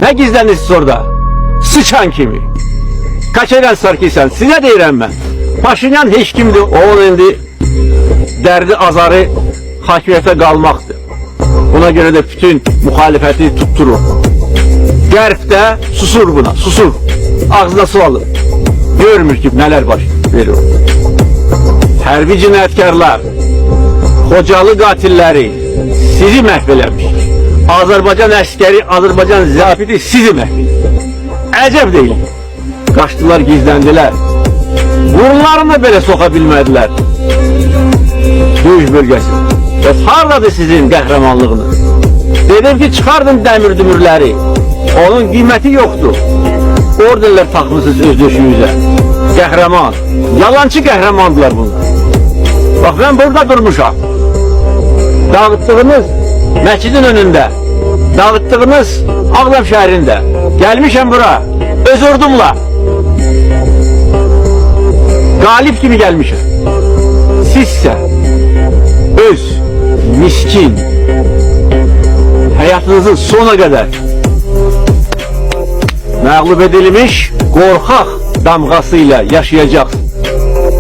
Nə gizlənirsiniz orada? Sıçan kimi. Kaç edən sarkıysan, sizə deyirəm mən. Paşinyan heç kimdir, onun indi dərdi azarı hakimiyyətə qalmaqdır. Buna görə də bütün müxalifəti tutturur. Qərb də susur buna, susur. Ağzına su alır. Görmür ki, nələr baş verir. Hərbi cinayətkarlar, Xocalı qatilləri sizi məhv eləmiş. Azərbaycan əskəri, Azərbaycan zabiti sizi məhv eləmiş. Əcəb deyil. Qaçdılar, gizləndilər. Burunlarını da belə soxa bilmədilər. Döyüş bölgəsi. Və hardadır sizin qəhrəmanlığınız? Dedim ki, çıxardın dəmir dümürləri. Onun qiyməti yoxdur. Orderlər taxmışsınız öz döşünüzə. Qəhrəman. Yalancı qəhrəmandılar bunlar. Bax, mən burada durmuşam. Dağıtdığınız məscidin önündə, dağıtdığınız Ağdam şəhərində. Gəlmişəm bura, öz ordumla. Galip kimi gəlmişəm. Sizsə öz miskin həyatınızın sona qədər məğlub edilmiş qorxaq damğası ilə yaşayacaqsınız.